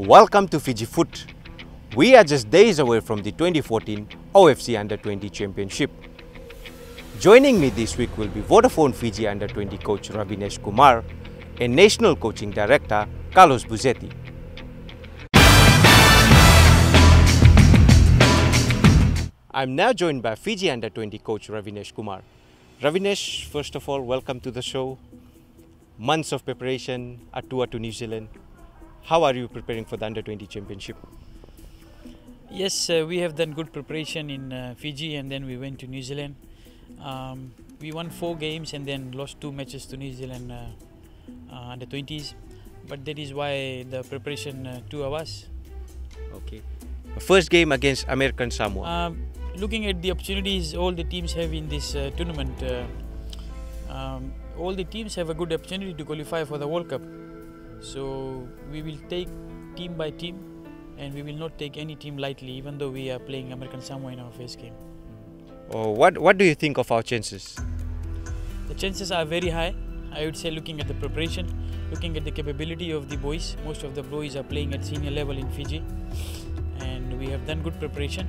Welcome to Fiji Foot. We are just days away from the 2014 OFC Under-20 Championship. Joining me this week will be Vodafone Fiji Under-20 coach Ravinesh Kumar and National Coaching Director Carlos Buzetti. I'm now joined by Fiji Under-20 coach Ravinesh Kumar. Ravinesh, first of all, welcome to the show. Months of preparation, a tour to New Zealand. How are you preparing for the Under-20 Championship? Yes, we have done good preparation in Fiji, and then we went to New Zealand. We won 4 games and then lost 2 matches to New Zealand Under-20s. But that is why the preparation 2 hours. Okay. First game against American Samoa. Looking at the opportunities all the teams have in this tournament, all the teams have a good opportunity to qualify for the World Cup. So we will take team by team, and we will not take any team lightly, even though we are playing American Samoa in our first game. What do you think of our chances? The chances are very high. I would say, looking at the preparation, looking at the capability of the boys. Most of the boys are playing at senior level in Fiji, and we have done good preparation.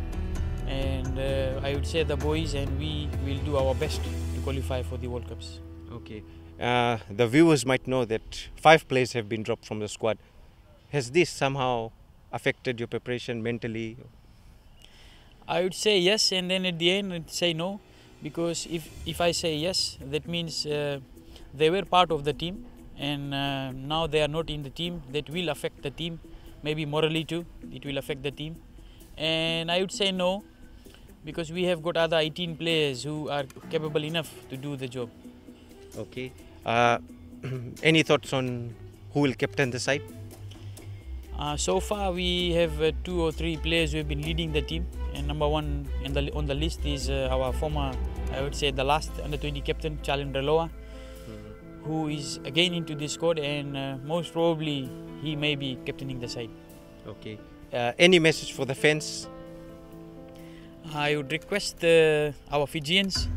And I would say the boys and we will do our best to qualify for the World Cups. Okay. The viewers might know that 5 players have been dropped from the squad. Has this somehow affected your preparation mentally? I would say yes, and then at the end I'd say no, because if I say yes, that means they were part of the team, and now they are not in the team. That will affect the team, maybe morally too. It will affect the team. And I would say no, because we have got other 18 players who are capable enough to do the job. Okay. Any thoughts on who will captain the side? So far we have 2 or 3 players who have been leading the team, and number one on the list is our former, I would say, the last Under-20 captain, Narendra Rao, who is again into this squad, and most probably he may be captaining the side. Okay. Any message for the fans? I would request our Fijians,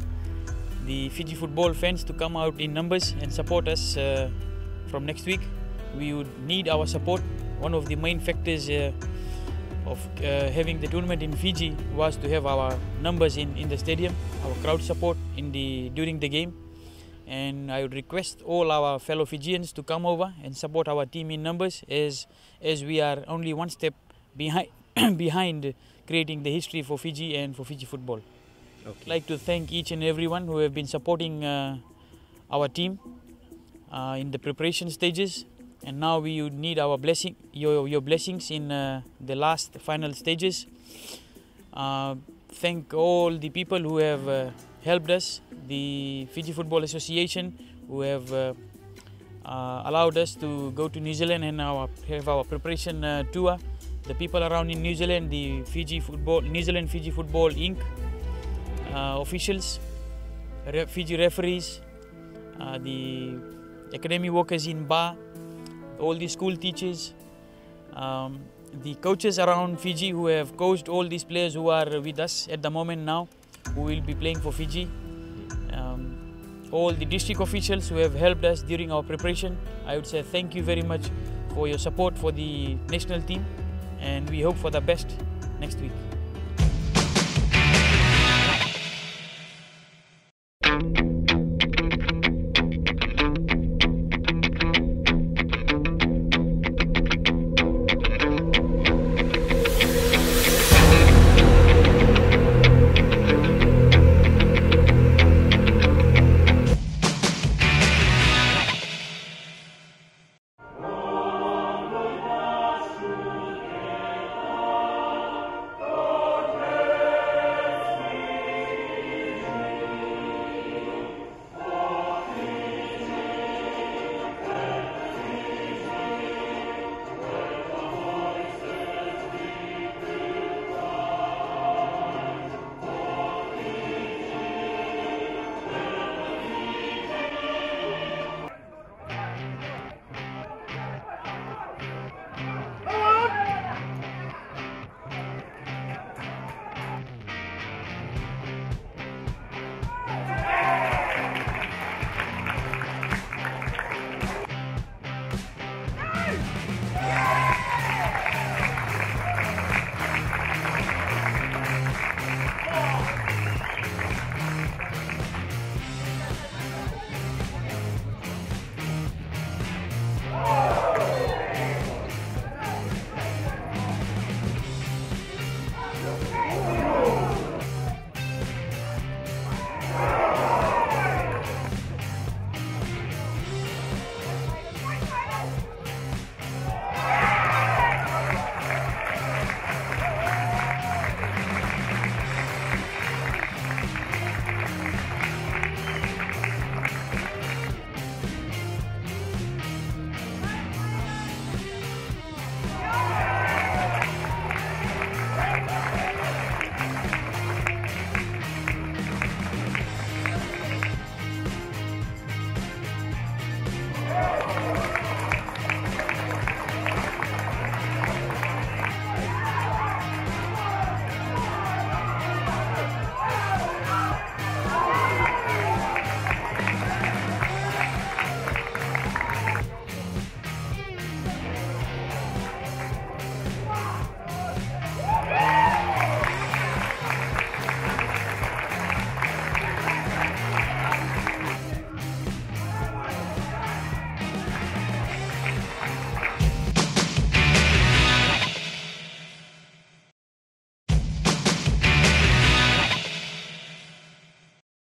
the Fiji football fans, to come out in numbers and support us from next week. We would need our support. One of the main factors of having the tournament in Fiji was to have our numbers in the stadium, our crowd support during the game. And I would request all our fellow Fijians to come over and support our team in numbers, as we are only one step behind creating the history for Fiji and for Fiji football. Okay. I'd like to thank each and everyone who have been supporting our team in the preparation stages, and now we would need our blessing, your blessings in the last final stages. Thank all the people who have helped us, the Fiji Football Association, who have allowed us to go to New Zealand and have our preparation tour. The people around in New Zealand, the New Zealand Fiji Football Inc. Officials, Fiji referees, the academy workers in bar, all the school teachers, the coaches around Fiji who have coached all these players who are with us at the moment now, who will be playing for Fiji, all the district officials who have helped us during our preparation. I would say thank you very much for your support for the national team, and we hope for the best next week.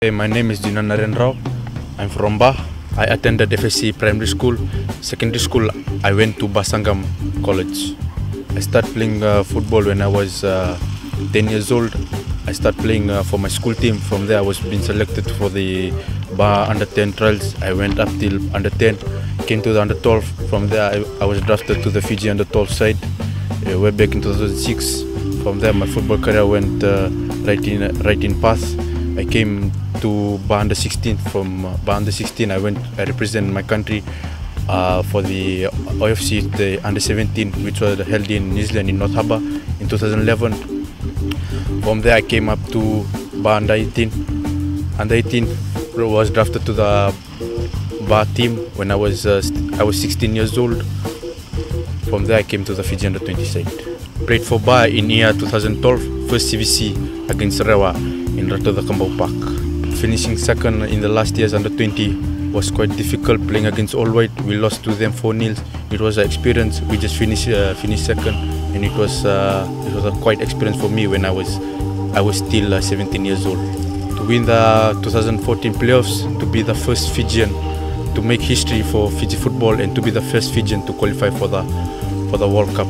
Hey, my name is Narendra Rao. I'm from Ba. I attended FSC primary school. Secondary school, I went to Basangam College. I started playing football when I was 10 years old. I started playing for my school team. From there, I was being selected for the Ba under 10 trials. I went up till under 10, came to the under 12. From there, I was drafted to the Fiji under 12 side. Way back in 2006. From there, my football career went right in path. I came to Ba under 16. From Ba under 16, I represented my country for the OFC, the under 17, which was held in New Zealand in North Harbour in 2011. From there, I came up to Ba under 18. Under 18 was drafted to the Ba team when I was 16 years old. From there, I came to the Fiji under 20 side. Played for Ba in year 2012, first CVC against Rewa in Rata the Kambau Park. Finishing second in the last year's under 20 was quite difficult, playing against All White. We lost to them 4-0. It was an experience. We just finished second, and it was a quite experience for me when I was still 17 years old. To win the 2014 playoffs, to be the first Fijian to make history for Fiji football, and to be the first Fijian to qualify for the World Cup.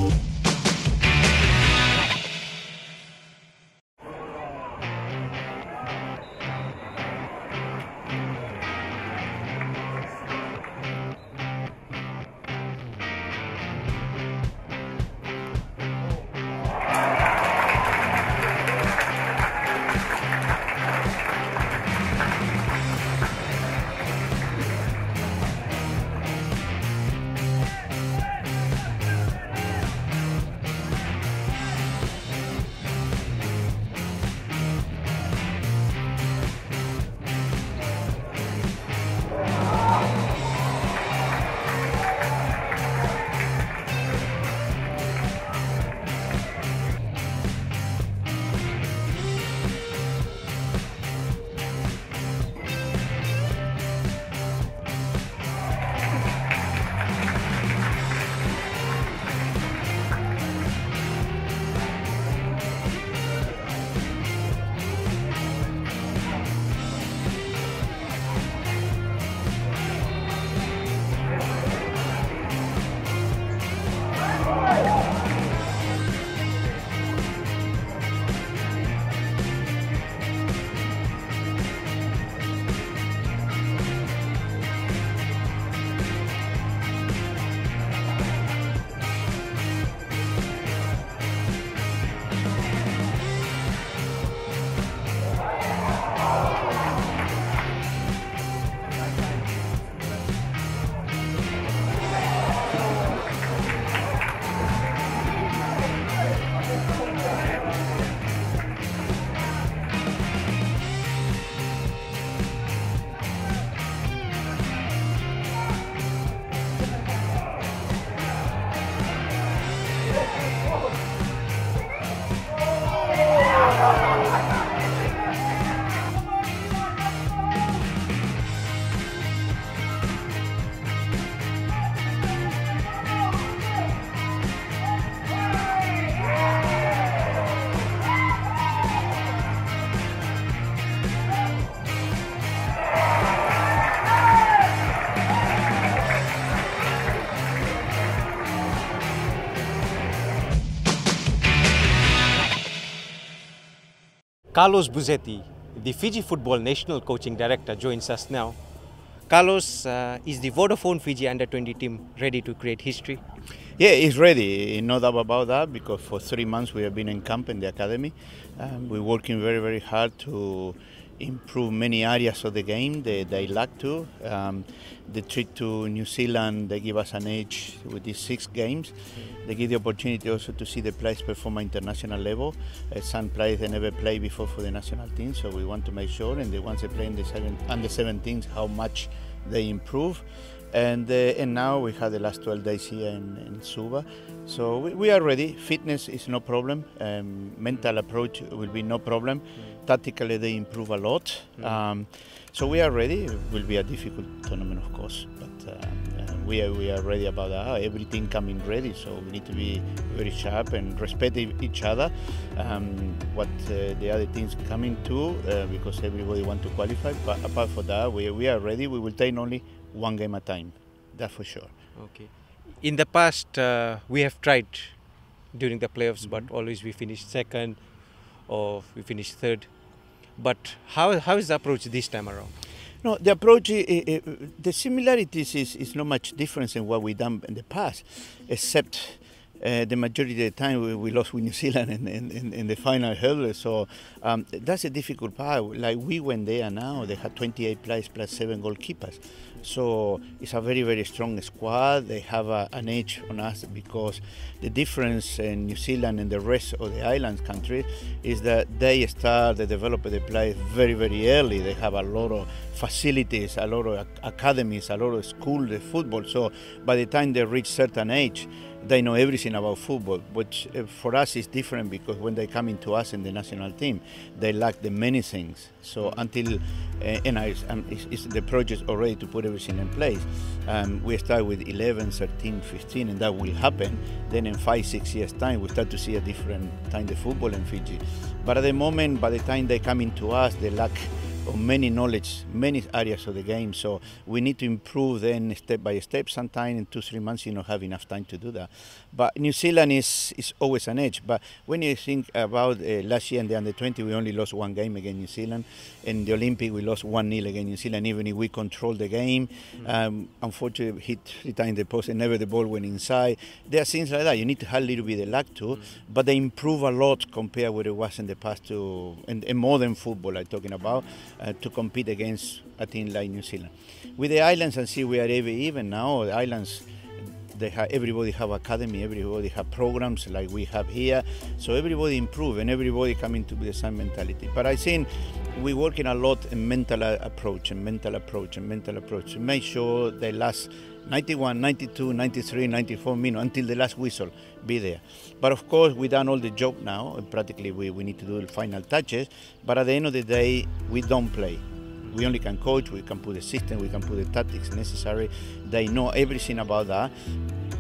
Carlos Buzetti, the Fiji Football National Coaching Director, joins us now. Carlos, is the Vodafone Fiji under 20 team ready to create history? Yeah, it's ready, no doubt about that, because for 3 months we have been in camp in the academy. We're working very, very hard to improve many areas of the game they lack to. The trip to New Zealand, they give us an edge with these 6 games. They give the opportunity also to see the players perform at international level. Some players they never played before for the national team, so we want to make sure, and the ones they play in the under 17s, how much they improve. And now we had the last 12 days here in Suva. So we are ready. Fitness is no problem. Mental approach will be no problem. Tactically they improve a lot. So we are ready. It will be a difficult tournament, of course, but we are ready about that. Everything coming ready, so we need to be very sharp and respect each other. What the other teams coming to, because everybody want to qualify. But apart from that, we are ready. We will take only one game at a time. That's for sure. Okay. In the past, we have tried during the playoffs, but always we finished second or we finished third. But how is the approach this time around? No, the approach, the similarities is not much difference in what we done in the past, except the majority of the time we lost with New Zealand in the final hurdle. So that's a difficult part. Like we went there now, they had 28 players plus 7 goalkeepers. So it's a very, very strong squad. They have an edge on us because the difference in New Zealand and the rest of the island countries is that they develop the players very, very early. They have a lot of facilities, a lot of academies, a lot of schools, the football. So by the time they reach certain age, they know everything about football, which for us is different because when they come into us in the national team, they lack the many things. So until, it's the project already to put everything in place. We start with 11, 13, 15, and that will happen. Then in 5-6 years time, we start to see a different kind of football in Fiji. But at the moment, by the time they come into us, they lack of many knowledge, many areas of the game. So we need to improve then step by step. Sometimes in 2-3 months you don't have enough time to do that. But New Zealand is always an edge. But when you think about last year in the under-20, we only lost 1 game against New Zealand. In the Olympic, we lost 1-0 against New Zealand, even if we controlled the game. Unfortunately, hit 3 times the post and never the ball went inside. There are things like that. You need to have a little bit of luck too. But they improve a lot compared with what it was in the past in modern football I'm talking about. To compete against a team like New Zealand. With the islands, and see we are even now. The islands, everybody have academy, everybody have programs like we have here. So everybody improve and everybody coming to the same mentality. But I think we're working a lot in mental approach to make sure they last 91, 92, 93, 94 minutes until the last whistle be there. But of course, we've done all the job now, and practically we need to do the final touches, but at the end of the day, we don't play. We only can coach, we can put the system, we can put the tactics necessary. They know everything about that,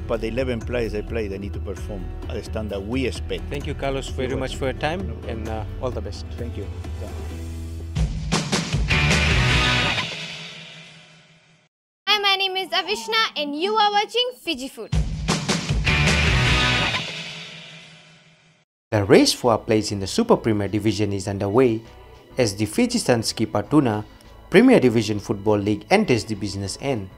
but the 11 players they play, they need to perform at the standard we expect. Thank you, Carlos, very much for your time, and all the best. Thank you. Hi, my name is Avishna and you are watching Fiji Food. The race for a place in the Super Premier Division is underway as the Fiji Ski Patuna Premier Division Football League enters the business end.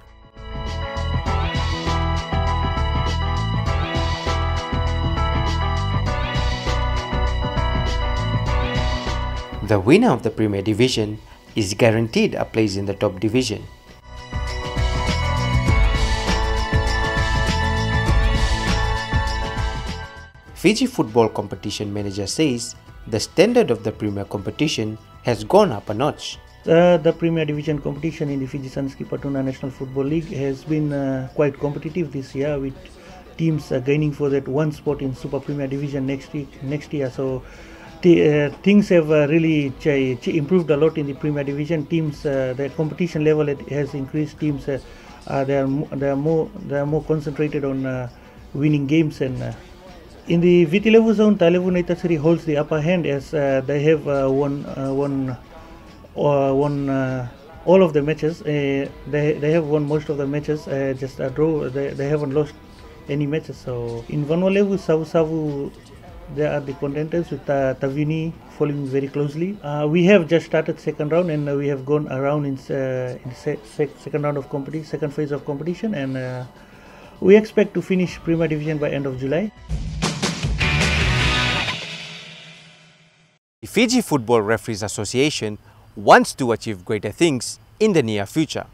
The winner of the Premier Division is guaranteed a place in the top division. Fiji Football Competition Manager says the standard of the Premier competition has gone up a notch. The Premier Division competition in the Fiji Ski Patuna National Football League has been quite competitive this year, with teams gaining for that one spot in Super Premier Division next year. So things have really improved a lot in the Premier Division. Teams, the competition level has increased. Teams they are more concentrated on winning games, and in the Vitilevu zone, Talevu Naitasiri holds the upper hand as they have won all of the matches. They have won most of the matches, just a draw. They haven't lost any matches. So in Vanuatu, Savu, they are the contenders, with Tavini following very closely. We have just started second round, and we have gone around in second round of competition, second phase of competition, and we expect to finish Premier Division by end of July. The Fiji Football Referees Association wants to achieve greater things in the near future.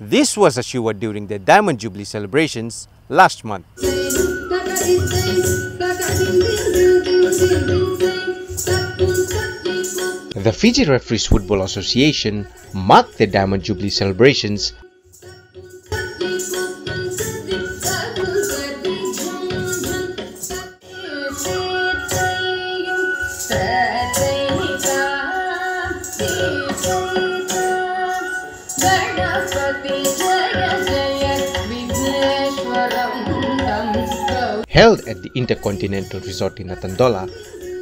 This was assured during the Diamond Jubilee celebrations last month. The Fiji Referees Football Association marked the Diamond Jubilee celebrations held at the Intercontinental Resort in Atandola,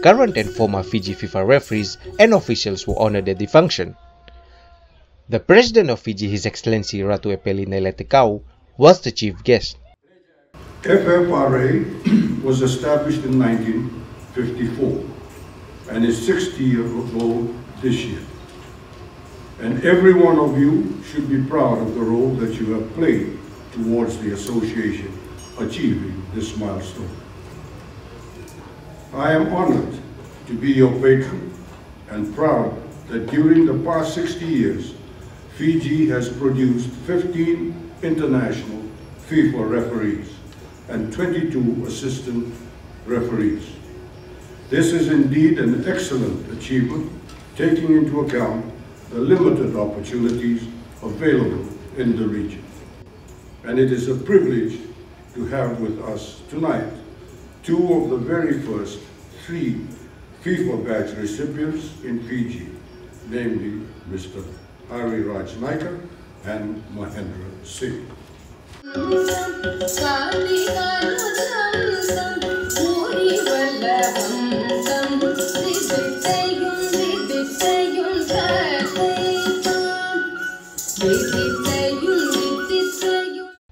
current and former Fiji FIFA referees and officials were honored at the function. The President of Fiji, His Excellency Ratu Epeli Nailetekau, was the chief guest. FFRA was established in 1954 and is 60 years old this year. And every one of you should be proud of the role that you have played towards the association achieving this milestone. I am honored to be your patron and proud that during the past 60 years, Fiji has produced 15 international FIFA referees and 22 assistant referees. This is indeed an excellent achievement, taking into account the limited opportunities available in the region. And it is a privilege to have with us tonight two of the very first 3 FIFA badge recipients in Fiji, namely Mr. Hari Raj Naika and Mahendra Singh.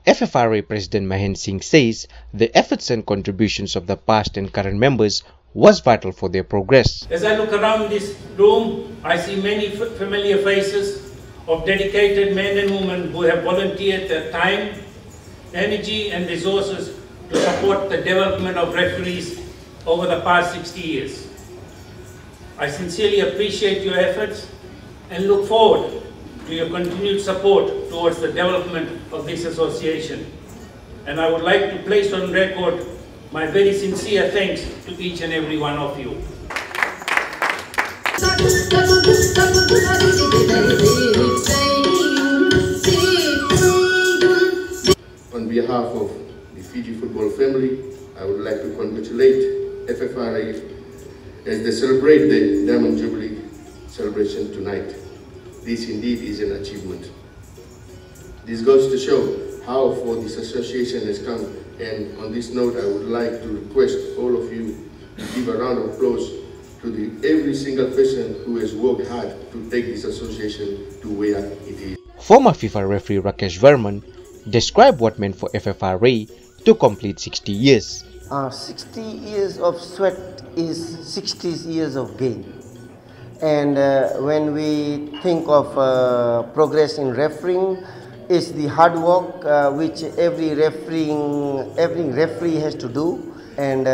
FFRA President Mahendra Singh says the efforts and contributions of the past and current members was vital for their progress. As I look around this room, I see many familiar faces of dedicated men and women who have volunteered their time, energy and resources to support the development of referees over the past 60 years. I sincerely appreciate your efforts and look forward to your continued support towards the development of this association. And I would like to place on record my very sincere thanks to each and every one of you. On behalf of the Fiji football family, I would like to congratulate FFRA as they celebrate the Diamond Jubilee celebration tonight. This indeed is an achievement. This goes to show how far this association has come, and on this note I would like to request all of you to give a round of applause to every single person who has worked hard to take this association to where it is. Former FIFA referee Rakesh Verman described what meant for FFRA to complete 60 years. 60 years of sweat is 60 years of gain. And when we think of progress in refereeing, it's the hard work which every referee has to do, and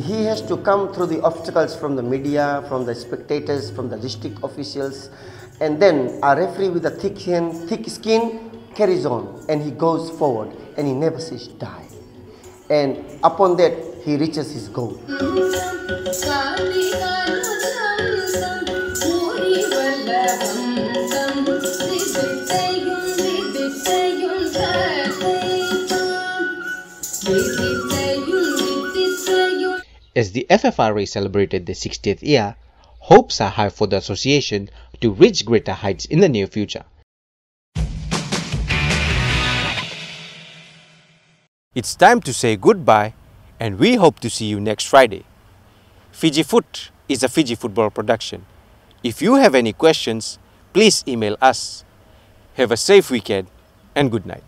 he has to come through the obstacles from the media, from the spectators, from the district officials, and then a referee with a thick skin carries on and he goes forward and he never says die, and upon that he reaches his goal. As the FFRA celebrated the 60th year, hopes are high for the association to reach greater heights in the near future. It's time to say goodbye, and we hope to see you next Friday. Fiji Foot is a Fiji football production. If you have any questions, please email us. Have a safe weekend and good night.